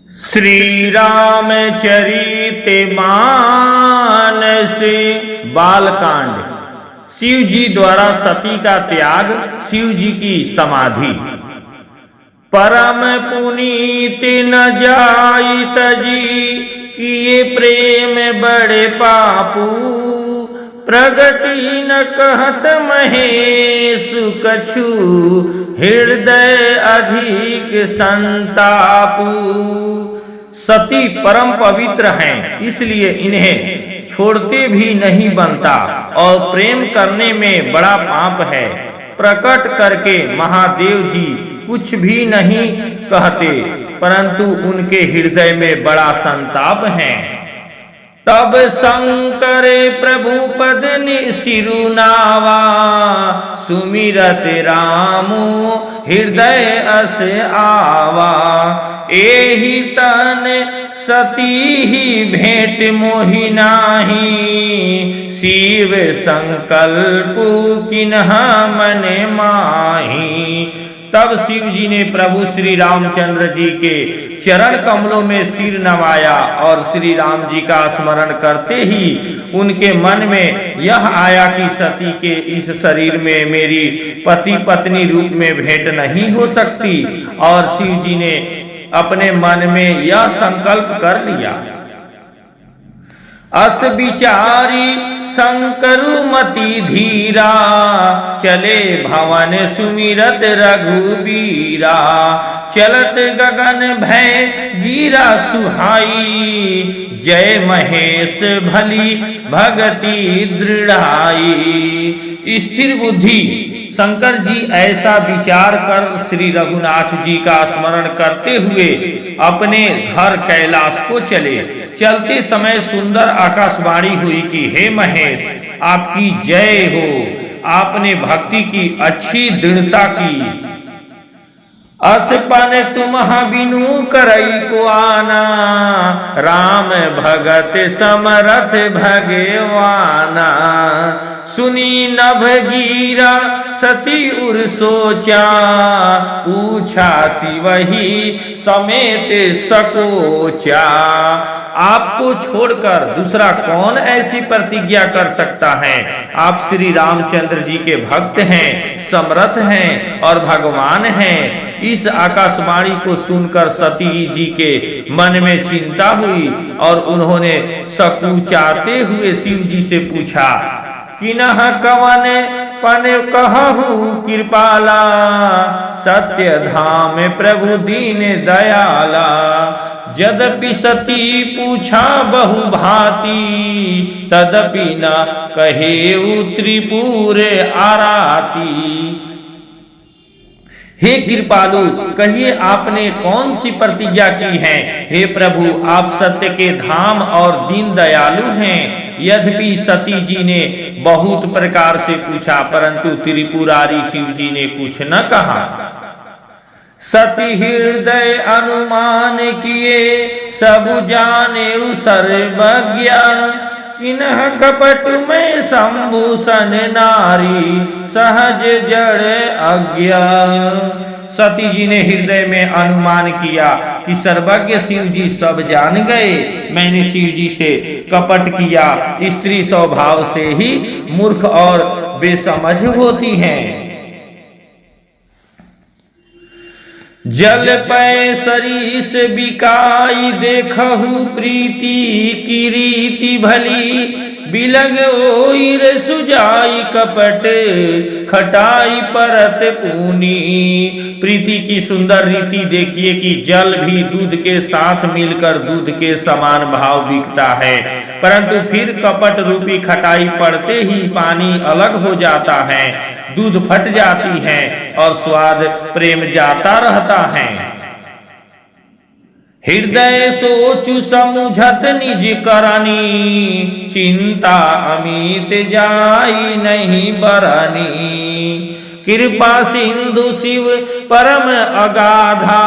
श्री रामचरित मानस बालकांड। शिव जी द्वारा सती का त्याग, शिव जी की समाधि। परम पुनीत न जाई तजी, किए प्रेम बड़े पापू। प्रगति न कहत महेश कछु, हृदय अधिक संतापू। सती परम पवित्र हैं, इसलिए इन्हें छोड़ते भी नहीं बनता, और प्रेम करने में बड़ा पाप है। प्रकट करके महादेव जी कुछ भी नहीं कहते, परंतु उनके हृदय में बड़ा संताप है। तब शंकर प्रभु पद सिरुनावा, सुमिरत रामो हृदय अस आवा। एहि तन सती ही भेंट मोहि नाही, शिव संकल्प किन्ह मन माही। तब शिव जी ने प्रभु श्री रामचंद्र जी के चरण कमलों में सिर नवाया, और श्री राम जी का स्मरण करते ही उनके मन में यह आया कि सती के इस शरीर में मेरी पति पत्नी रूप में भेंट नहीं हो सकती, और शिव जी ने अपने मन में यह संकल्प कर लिया। अस विचारी शंकरु मति धीरा, चले भवन सुमिरत रघुबीरा। चलत गगन भय गिरा सुहाई, जय महेश भली भगति दृढ़ाई। स्थिर बुद्धि शंकर जी ऐसा विचार कर श्री रघुनाथ जी का स्मरण करते हुए अपने घर कैलाश को चले। चलते समय सुंदर आकाशवाणी हुई कि हे महेश, आपकी जय हो, आपने भक्ति की अच्छी दृढ़ता की। असपन तुम्हा बिनु करई को आना, राम भगत समरथ भगवाना। सुनी नभ गीरा सती उर सोचा, पूछा शिवही समेत सकोचा। आपको छोड़कर दूसरा कौन ऐसी प्रतिज्ञा कर सकता है? आप श्री रामचंद्र जी के भक्त हैं, समर्थ हैं और भगवान हैं। इस आकाशवाणी को सुनकर सती जी के मन में चिंता हुई, और उन्होंने सकुचाते हुए शिव जी से पूछा, किन्ह कवन पन कहु कृपाला। सत्य धाम प्रभु दीन दयाला। यद्यपि सती पूछा बहु भांति, तदपि न कहेउ त्रिपुर आराती। हे कृपालु, कहिए आपने कौन सी प्रतिज्ञा की है? हे प्रभु, आप सत्य के धाम और दीन दयालु हैं। यद्यपि सती जी ने बहुत प्रकार से पूछा, परंतु त्रिपुरारी शिव जी ने कुछ न कहा। सती हृदय अनुमान किए, सब जाने सर्वज्ञ। किन्ह कपट में संभूषण नारी, सहज जड़ अज्ञा। सती जी ने हृदय में अनुमान किया कि सर्वज्ञ शिव जी सब जान गए। मैंने शिव जी से कपट किया। स्त्री स्वभाव से ही मूर्ख और बेसमझ होती हैं। जल पै सरीस बिकाई, देखहु प्रीति की रीति भली। बिलग ओइर सुजाई, कपट खटाई परत पूनी। प्रीति की सुंदर रीति देखिए कि जल भी दूध के साथ मिलकर दूध के समान भाव बिकता है, परंतु फिर कपट रूपी खटाई पड़ते ही पानी अलग हो जाता है, दूध फट जाती है और स्वाद प्रेम जाता रहता है। हृदय सोचु समुझत निज करनी, चिंता अमित जाई नहीं बरनी। कृपा सिंधु शिव परम अगाधा,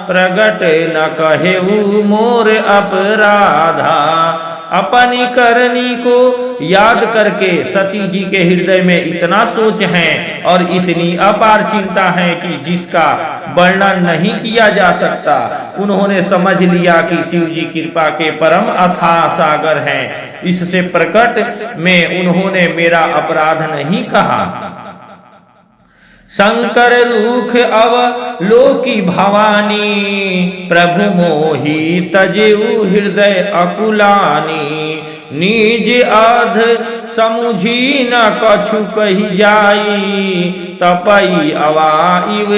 प्रगट न कहेऊ मोर अपराधा। अपनी करनी को याद करके सती जी के हृदय में इतना सोच है और इतनी अपार चिंता है कि जिसका वर्णन नहीं किया जा सकता। उन्होंने समझ लिया कि शिव जी कृपा के परम अथाह सागर हैं। इससे प्रकट में उन्होंने मेरा अपराध नहीं कहा। शंकर रूख अवलोकी भवानी, प्रभु मोहि तजेउ हृदय अकुलानी। निज अध समुझी न कछु कही जाई, तपई अवाइव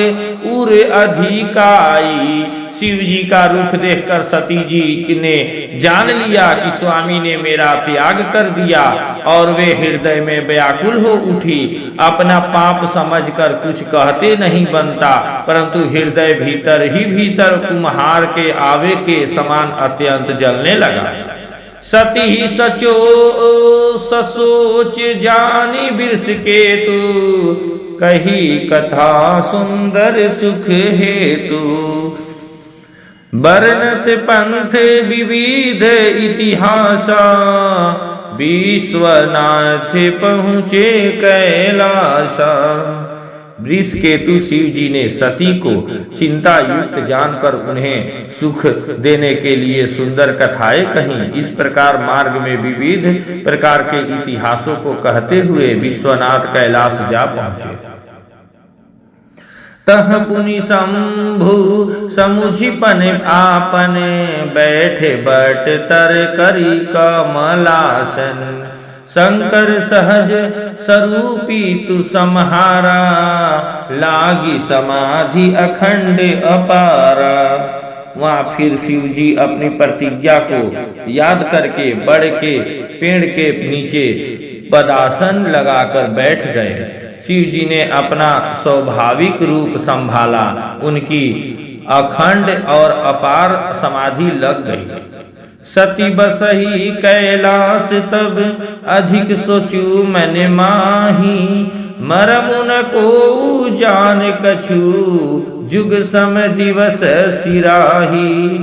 उर अधिकाई। शिव जी का रुख देखकर सती जी ने जान लिया कि स्वामी ने मेरा त्याग कर दिया और वे हृदय में व्याकुल हो उठी। अपना पाप समझकर कुछ कहते नहीं बनता, परंतु हृदय भीतर ही भीतर कुम्हार के आवे के समान अत्यंत जलने लगा। सती सचो ससोच जानी बिरस के तू, कही कथा सुंदर सुख हेतु। वर्णत पंथ विविध इतिहासा, विश्वनाथ पहुँचे कैलासा। वृषकेतु शिव जी ने सती को चिंता युक्त जानकर उन्हें सुख देने के लिए सुंदर कथाएं कहीं। इस प्रकार मार्ग में विविध प्रकार के इतिहासों को कहते हुए विश्वनाथ कैलाश जा पहुंचे। तह पुनि शंभु समुझिपन आपने, बैठे बट तर करी कमलासन। शंकर सहज स्वरूपी तु सम्हारा, लागी समाधि अखंड अपारा। वहां फिर शिव जी अपनी प्रतिज्ञा को याद करके बड़ के पेड़ के नीचे पदासन लगाकर बैठ गए। शिव जी ने अपना स्वाभाविक रूप संभाला, उनकी अखंड और अपार समाधि लग गई। सती बसही कैलाश तब अधिक सोचू मन माही, मरमुन को जान कछु जुग सम दिवस सिराही।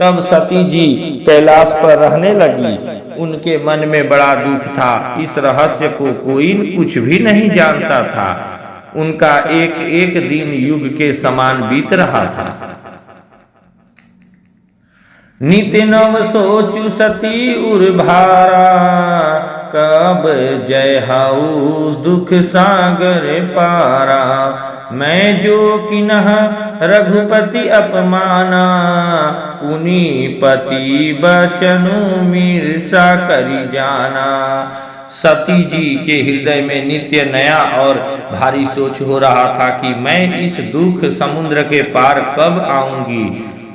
तब सती जी कैलाश पर रहने लगी। उनके मन में बड़ा दुख था। इस रहस्य को कोई कुछ भी नहीं जानता था। उनका एक एक दिन युग के समान बीत रहा था। नित्य नव सोचु सती उर्भारा, कब जय हाउ दुख सागर पारा। मैं जो किन्ह रघुपति अपमाना, पुनीपति बचनु मीर्षा करी जाना। सती जी के हृदय में नित्य नया और भारी सोच हो रहा था कि मैं इस दुख समुद्र के पार कब आऊंगी।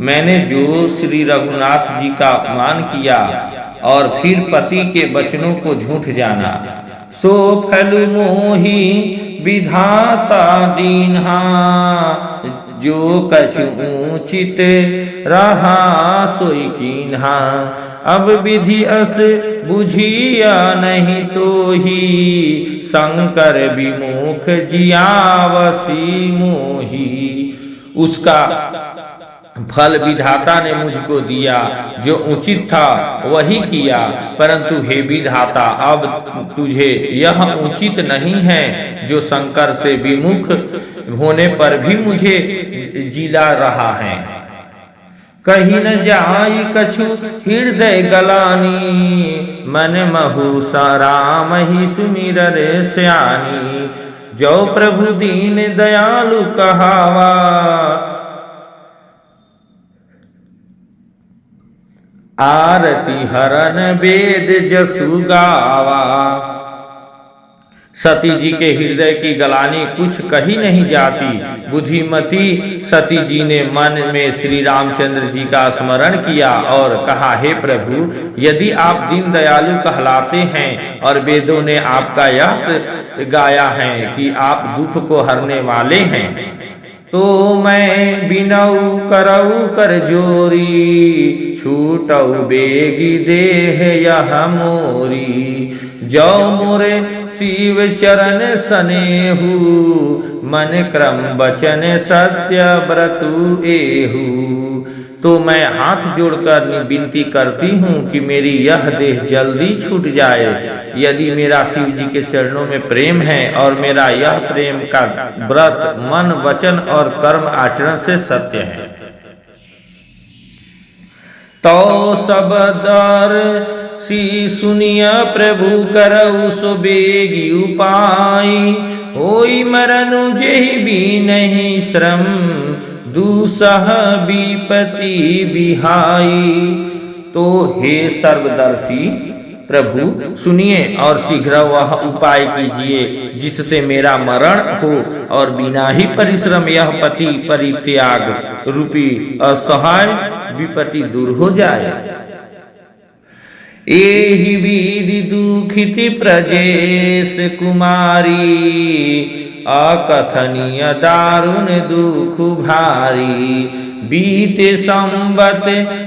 मैंने जो श्री रघुनाथ जी का अपमान किया और फिर पति के वचनों को झूठ जाना, सो फल मोही विधाता दीन्हा। जो कछु उचित रहा सोई कीन्हा, अब विधि अस बुझिया नहीं तो ही। शंकर विमुख जियावसी मोही। उसका फल विधाता ने मुझको दिया, जो उचित था वही किया, परंतु हे विधाता अब तुझे यह उचित नहीं है जो शंकर से विमुख होने पर भी मुझे जिला रहा है। कहीं न जाई कछु हृदय गलानी, मन महु राम ही सुमिरर स्यानी। जो प्रभु दीन दयालु कहावा, आरती हरन वेद जसु गावा। सती जी के हृदय की गलानी कुछ कही नहीं जाती। बुद्धिमती सती जी ने मन में श्री रामचंद्र जी का स्मरण किया और कहा, हे प्रभु, यदि आप दीन दयालु कहलाते हैं और वेदों ने आपका यश गाया है कि आप दुख को हरने वाले हैं, तो मैं बिनऊ करऊ कर जोरी। छूटऊ बेगी देह यह मोरी। जो मोरे शिव चरण सनेहु, मन क्रम बचन सत्य व्रतु एहु। तो मैं हाथ जोड़कर विनती करती हूँ कि मेरी यह देह जल्दी छूट जाए। यदि मेरा शिव जी के चरणों में प्रेम है और मेरा यह प्रेम का व्रत मन वचन और कर्म आचरण से सत्य है, तो सब दर सी सुनिया प्रभु करऊ सो बेगी उपाय। होई मरनु जेहि भी नहीं श्रम दूसह विपति बिहाई। तो हे सर्वदर्शी प्रभु सुनिए और शीघ्र वह उपाय कीजिए जिससे मेरा मरण हो और बिना ही परिश्रम यह पति परित्याग रूपी असहाय विपत्ति दूर हो जाए। एहि विधि दुखित प्रजेश कुमारी अकथनीय दारुण दुख भारी। बीते संवत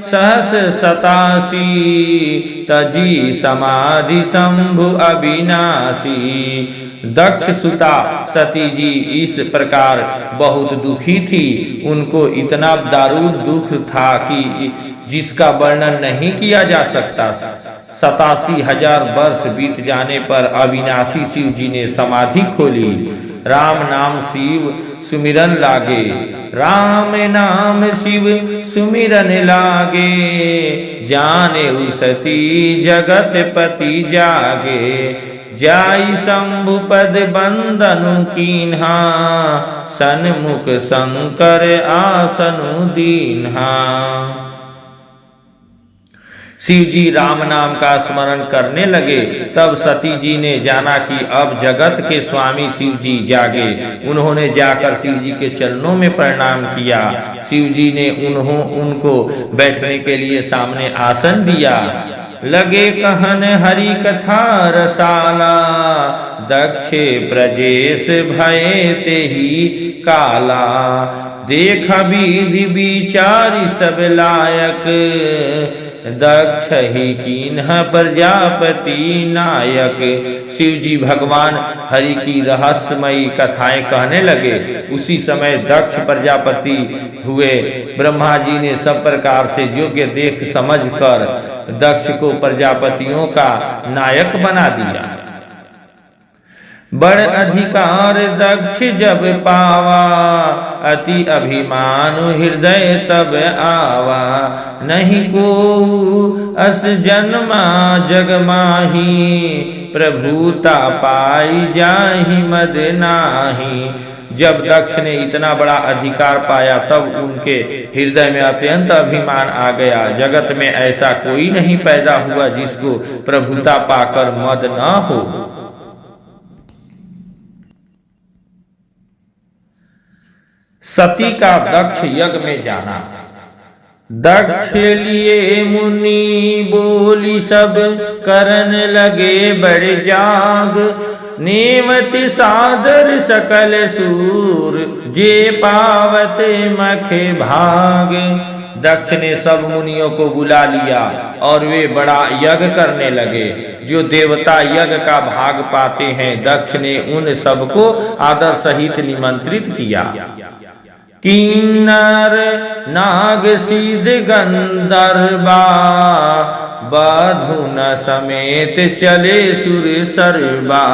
सहस 87 तजी समाधि शंभु अविनाशी। दक्ष सुता सती जी इस प्रकार बहुत दुखी थी। उनको इतना दारुण दुख था कि जिसका वर्णन नहीं किया जा सकता। 87,000 वर्ष बीत जाने पर अविनाशी शिव जी ने समाधि खोली। राम नाम शिव सुमिरन लागे, राम नाम शिव सुमिरन लागे। जाने उसती जगत पति जागे, जाई शंभु पद बंदनु कीन्हा। सन्मुख शंकर आसनु दीन्हा। शिव जी राम नाम का स्मरण करने लगे। तब सती जी ने जाना कि अब जगत के स्वामी शिव जी जागे। उन्होंने जाकर शिव जी के चरणों में प्रणाम किया। शिव जी ने उनको बैठने के लिए सामने आसन दिया। लगे कहन हरि कथा रसाला, दक्षे प्रजेश भये तेहि काला। देख विधि विचारी सब लायक, दक्ष ही कीन्ह प्रजापति नायक। शिव जी भगवान हरि की रहस्यमयी कथाएं कहने लगे। उसी समय दक्ष प्रजापति हुए। ब्रह्मा जी ने सब प्रकार से योग्य देख समझकर दक्ष को प्रजापतियों का नायक बना दिया। बड़ अधिकार दक्ष जब पावा, अति अभिमान हृदय तब आवा। नहीं को अस जन्मा जग माही, प्रभुता पाई जाहि मद नाही। जब दक्ष ने इतना बड़ा अधिकार पाया तब उनके हृदय में अत्यंत अभिमान आ गया। जगत में ऐसा कोई नहीं पैदा हुआ जिसको प्रभुता पाकर मद न हो। सती का दक्ष यज्ञ में जाना। दक्ष लिए मुनि बोली सब करन लगे बड़े जाग। नेमति सादर सकल सूर, जे पावत मखे भाग। दक्ष ने सब मुनियों को बुला लिया और वे बड़ा यज्ञ करने लगे। जो देवता यज्ञ का भाग पाते हैं, दक्ष ने उन सबको आदर सहित निमंत्रित किया। किन्नर नाग सिद्ध गंधर्वा, बधुन समेत चले सुर सर्वा।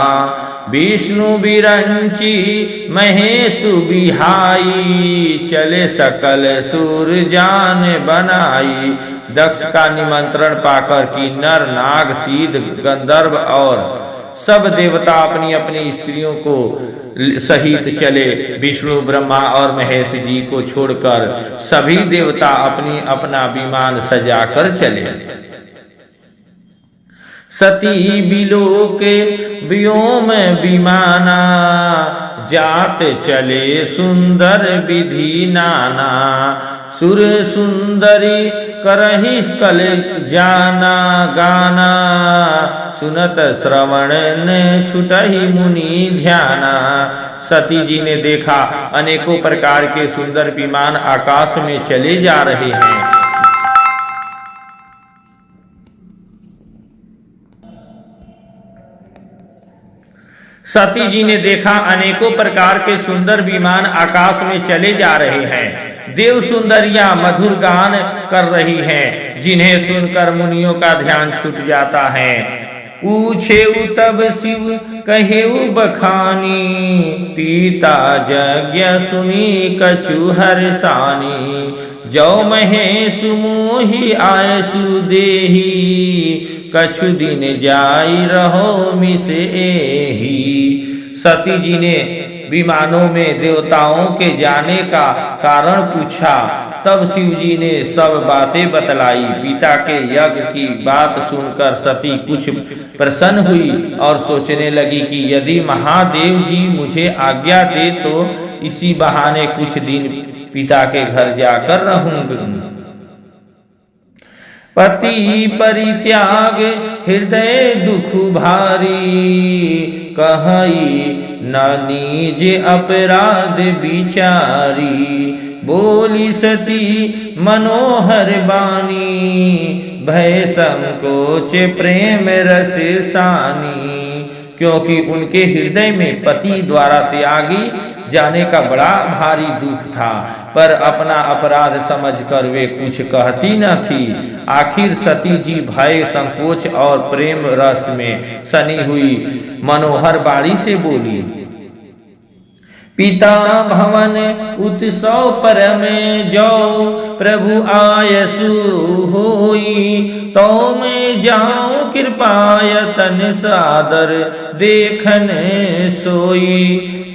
विष्णु बिरंची महेशु बिहाई, चले सकल सुर जान बनाई। दक्ष का निमंत्रण पाकर किन्नर नाग सिद्ध गंधर्व और सब देवता अपनी अपनी स्त्रियों को सहित चले। विष्णु ब्रह्मा और महेश जी को छोड़कर सभी देवता अपनी अपना विमान सजाकर चले। सती बिलोके व्योम विमाना, जात चले सुंदर विधि नाना। सुर सुंदरी करहि कल जाना गाना, सुनत श्रवण ने छुटहि मुनि ध्याना। सती जी ने देखा अनेकों प्रकार के सुंदर विमान आकाश में चले जा रहे हैं। सती जी ने देखा अनेकों प्रकार के सुंदर विमान आकाश में चले जा रहे हैं। देव सुंदरियां मधुर गान कर रही हैं, जिन्हें सुनकर मुनियों का ध्यान छूट जाता है। पूछे तब शिव कहेउ बखानी, पीता यज्ञ सुनी कछु हर्षानी। जो महेशु मोहि आयसु देही, कछु दिन जाई रहो मिस एही। सती जी ने विमानों में देवताओं के जाने का कारण पूछा। तब शिव जी ने सब बातें बतलाई। पिता के यज्ञ की बात सुनकर सती कुछ प्रसन्न हुई और सोचने लगी कि यदि महादेव जी मुझे आज्ञा दे तो इसी बहाने कुछ दिन पिता के घर जाकर रहूंगी। पति परित्याग हृदय दुख भारी, कहई न निज अपराध विचारी। बोली सती मनोहर बानी, भय संकोच प्रेम रस सानी। क्योंकि उनके हृदय में पति द्वारा त्यागी जाने का बड़ा भारी दुख था, पर अपना अपराध समझकर वे कुछ कहती न थी। आखिर सती जी भय संकोच और प्रेम रस में सनी हुई मनोहर बाणी से बोली। पिता भवन उत्सव परम जो, प्रभु आयसु होई। तो मैं जाऊं कृपायतन सादर देखन सोई।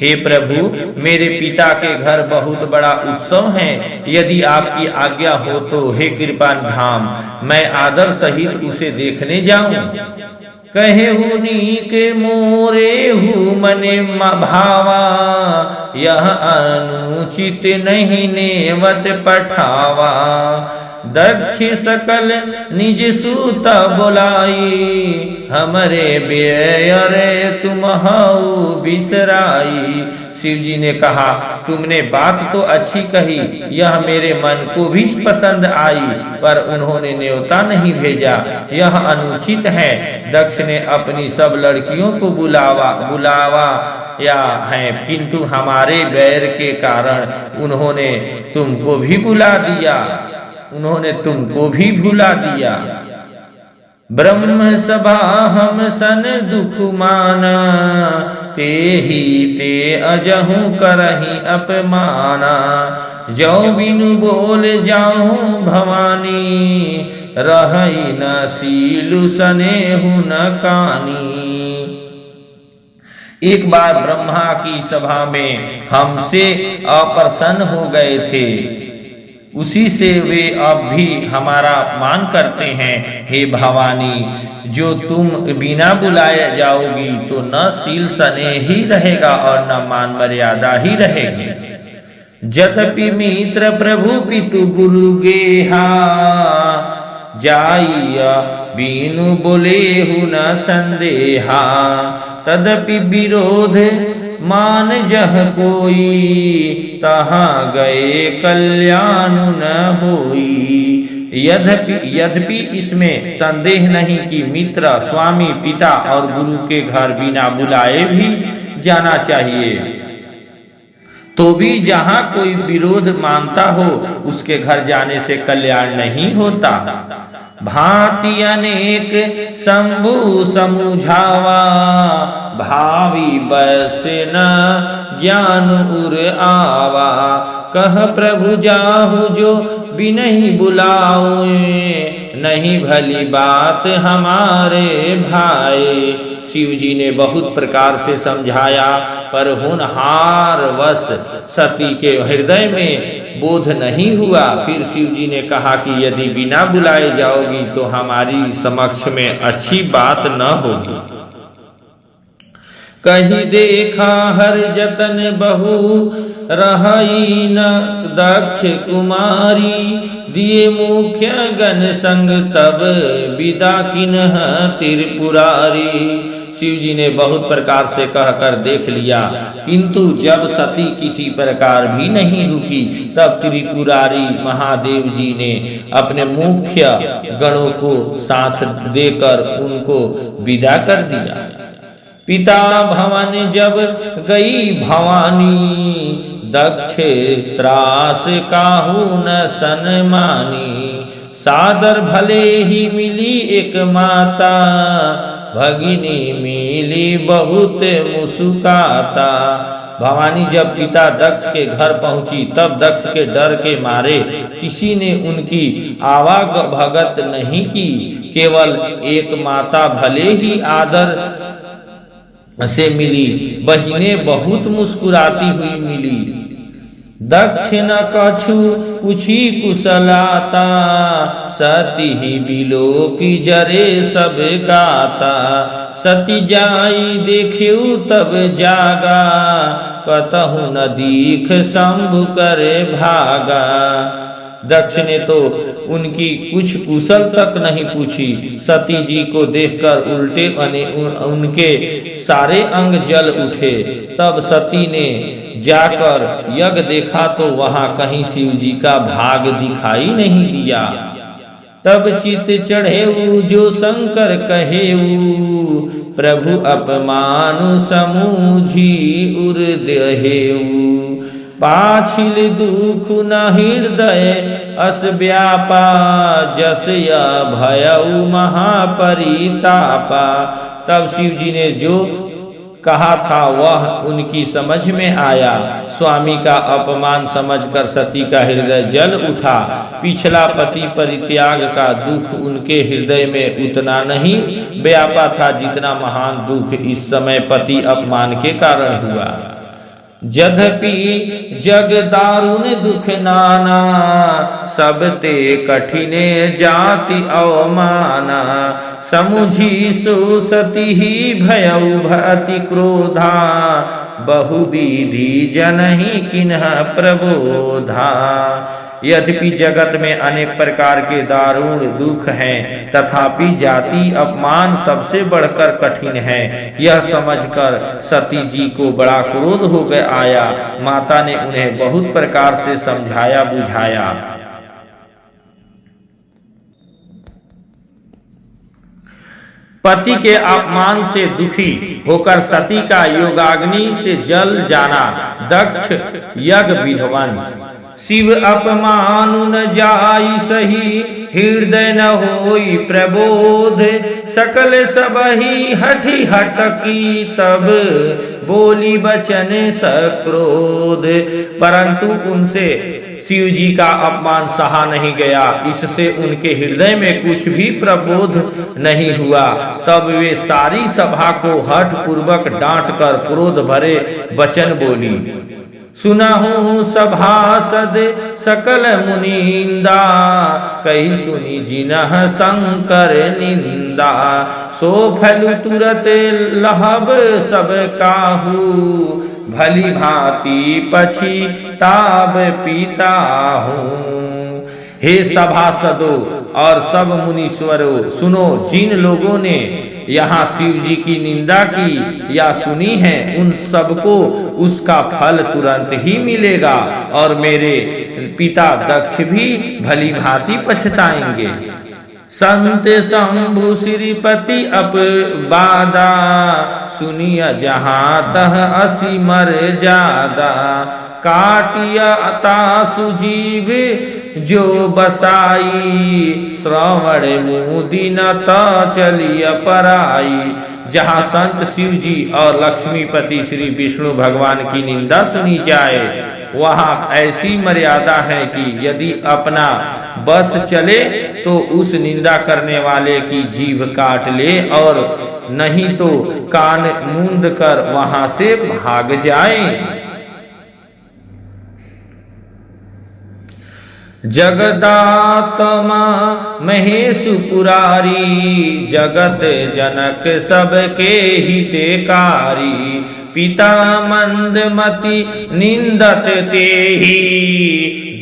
हे प्रभु, मेरे पिता के घर बहुत बड़ा उत्सव है, यदि आपकी आज्ञा हो तो हे कृपा धाम मैं आदर सहित उसे देखने जाऊं। कहे नीक मोरे हु मने भावा, यह अनुचित नहीं नेवत पठावा। दक्ष सकल निज सूत बोलाई, हमरे बेयरे तुम हऊ बिसराई। शिव जी ने कहा, तुमने बात तो अच्छी कही, यह मेरे मन को भी पसंद आई, पर उन्होंने न्योता नहीं भेजा, यह अनुचित है। दक्ष ने अपनी सब लड़कियों को बुलावा या है, किंतु हमारे बैर के कारण उन्होंने तुमको भी भुला दिया। ब्रह्म सभा हम सन दुख माना, ते ही ते अजहू करही अपमाना। जो बिनु बोल जाऊं भवानी, रही न सीलु सनेहु न कानी। एक बार ब्रह्मा की सभा में हमसे अप्रसन्न हो गए थे, उसी से वे अब भी हमारा अपमान करते हैं। हे भवानी, जो तुम बिना बुलाए जाओगी तो न सील सने ही रहेगा और न मान मर्यादा ही रहेगी। जतपि मित्र प्रभु पितु गुरु गेहा, जाइया बिनु बोले हु न संदेहा। तदपि विरोध मान जह कोई, तहाँ गए कल्याण न होई। यद्यपि इसमें संदेह नहीं कि मित्र, स्वामी, पिता और गुरु के घर बिना बुलाए भी जाना चाहिए, तो भी जहाँ कोई विरोध मानता हो उसके घर जाने से कल्याण नहीं होता। भांति अनेक शंभु समुझावा, भावी बस न ज्ञान उर आवा। कह प्रभु जाहु जो बिनहि बुलाऊं, नहीं भली बात हमारे भाई। शिव जी ने बहुत प्रकार से समझाया, पर होनहार वश सती के हृदय में बोध नहीं हुआ। फिर शिव जी ने कहा कि यदि बिना बुलाए जाओगी तो हमारी समक्ष में अच्छी बात न होगी। कहीं देखा हर जतन बहु, रही न दक्ष कुमारी। दिए मुख्य गण संग तब विदा किन्ह त्रिपुरारी। शिव जी ने बहुत प्रकार से कहकर देख लिया, किंतु जब सती किसी प्रकार भी नहीं रुकी, तब त्रिपुरारी महादेव जी ने अपने मुख्य गणों को साथ देकर उनको विदा कर दिया। पिता भवन जब गई भवानी, दक्ष त्रास काहू न सन्मानी। सादर भले ही मिली एक माता, भगिनी मिली बहुत मुस्काता। भवानी जब पिता दक्ष के घर पहुंची तब दक्ष के डर के मारे किसी ने उनकी आवागभगत नहीं की। केवल एक माता भले ही आदर से मिली, बहिनें बहुत मुस्कुराती हुई मिली। दक्ष न कछु पूछी कुशलाता, सती ही बिलो की जरे सब गाता। सती जाई देखेऊ तब जागा, कतहु न दीख शंभु करे भागा। दक्ष ने तो उनकी कुछ कुशल तक नहीं पूछी। सती जी को देखकर उल्टे उनके सारे अंग जल उठे। तब सती ने जाकर यज्ञ देखा तो वहां कहीं शिव जी का भाग दिखाई नहीं दिया। तब चित चढ़ेऊ जो शंकर कहेऊ, प्रभु अपमान समूझी उर्देहेऊ। पाछिल दुख न हृदय अस व्यापा, जस या भयऊ महापरितापा। तब शिव जी ने जो कहा था वह उनकी समझ में आया। स्वामी का अपमान समझकर सती का हृदय जल उठा। पिछला पति परित्याग का दुख उनके हृदय में उतना नहीं व्यापा था जितना महान दुख इस समय पति अपमान के कारण हुआ। यद्यपि जग दारुण दुख नाना, सब ते कठिने जाति अवमाना। समुझी सो सती ही भयउ भति क्रोधा, बहुविधि जनहि किन्ह प्रबोधा। यद्यपि जगत में अनेक प्रकार के दारुण दुख हैं, तथापि जाति अपमान सबसे बढ़कर कठिन है। यह समझकर सती जी को बड़ा क्रोध हो गया आया। माता ने उन्हें बहुत प्रकार से समझाया बुझाया। पति के अपमान से दुखी होकर सती का योगाग्नि से जल जाना। दक्ष यज्ञ विध्वंस। शिव अपमान न जाई सही, हृदय न होई प्रबोध। सकल सबही हठी हटकी, तब बोली बचन सक्रोध। परंतु उनसे शिव जी का अपमान सहा नहीं गया, इससे उनके हृदय में कुछ भी प्रबोध नहीं हुआ। तब वे सारी सभा को हठ पूर्वक डांट कर क्रोध भरे वचन बोली। सुनहु सभासद सकल मुनिंदा, कही सुनी जिनह शंकर निंदा। सो फल तुरत लहब सब काहू, भली भांति पछिताब पीता हूँ। हे सभासदों और सब मुनीश्वरों, सुनो, जिन लोगों ने यहाँ शिव जी की निंदा की या सुनी है उन सबको उसका फल तुरंत ही मिलेगा और मेरे पिता दक्ष भी भली भांति पछताएंगे। संत शंभु श्रीपति अपवादा, सुनिया जहाँ तह असी मर जादा। काटिया तासु जीव जो बसाई, श्रवण मुदिन चलिया पराई। जहाँ संत शिव जी और लक्ष्मीपति श्री विष्णु भगवान की निंदा सुनी जाए वहाँ ऐसी मर्यादा है कि यदि अपना बस चले तो उस निंदा करने वाले की जीभ काट ले और नहीं तो कान मूंद कर वहां से भाग जाए। जगदात्मा महेशु पुरारी, जगत जनक सबके हितकारी। पिता मंदमति निंदत तेहि,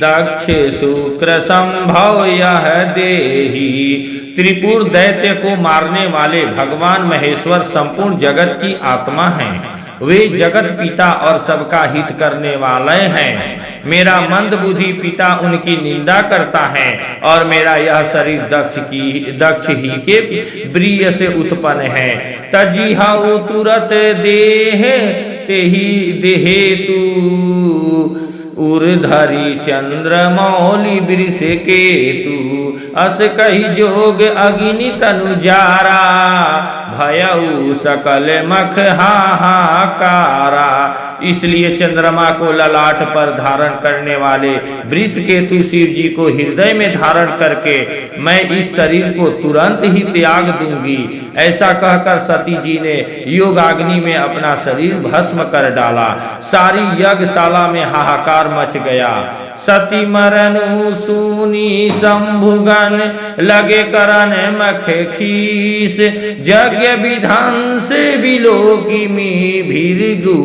दक्ष शुक्र संभव यह देहि। त्रिपुर दैत्य को मारने वाले भगवान महेश्वर संपूर्ण जगत की आत्मा हैं। वे जगत पिता और सबका हित करने वाले हैं। मेरा मंद बुद्धि पिता उनकी निंदा करता है और मेरा यह शरीर दक्ष ही के प्रिय से उत्पन्न है। तजिहाउ तुरत देह तेहि देहे तू उर्धरी चंद्रमौलि वृष केतु अस कहि जोग अग्नि तनु जारा भयउ सकल मख हाहाकारा। इसलिए चंद्रमा को ललाट पर धारण करने वाले वृष केतु शिव जी को हृदय में धारण करके मैं इस शरीर को तुरंत ही त्याग दूंगी, ऐसा कहकर सती जी ने योगाग्नि में अपना शरीर भस्म कर डाला। सारी यज्ञशाला में हाहाकार मच गया। सती मरनु सुनी शंभुगन लगे करन मख खीस यज्ञ विधान से बिलोकी मी भीरगु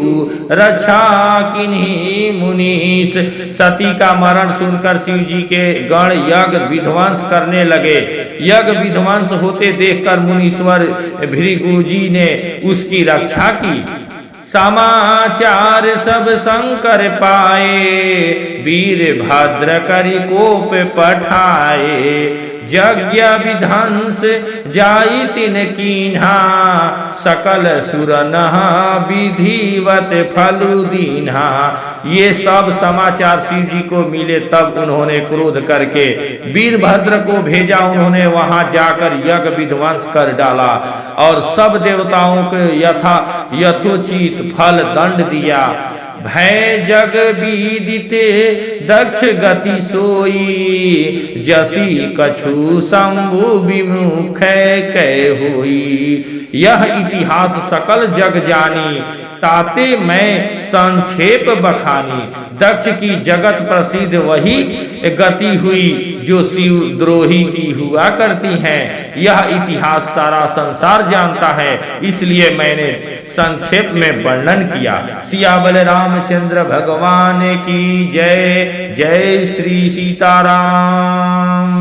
रक्षा किन्हीं मुनीस। सती का मरण सुनकर शिव जी के गण यज्ञ विध्वंस करने लगे। यज्ञ विध्वंस होते देखकर मुनीश्वर भृगु जी ने उसकी रक्षा की। समाचार सब शंकर पाए वीर भद्र करि कोप पठाए यज्ञ विध्वंस जाई तिन कीन्हा सकल सुर नहा विधिवत फलु दीन्हा। ये सब समाचार शिव जी को मिले तब उन्होंने क्रोध करके वीरभद्र को भेजा। उन्होंने वहां जाकर यज्ञ विध्वंस कर डाला और सब देवताओं को यथोचित फल दंड दिया। भय जग विदिते दक्ष गति सोई जसी कछु शंभु विमुख कै होई। यह इतिहास सकल जग जानी ताते मैं संक्षेप बखानी। दक्ष की जगत प्रसिद्ध वही गति हुई जो शिव द्रोही की हुआ करती हैं। यह इतिहास सारा संसार जानता है, इसलिए मैंने संक्षेप में वर्णन किया। सियावल रामचंद्र भगवान की जय। जय श्री सीताराम।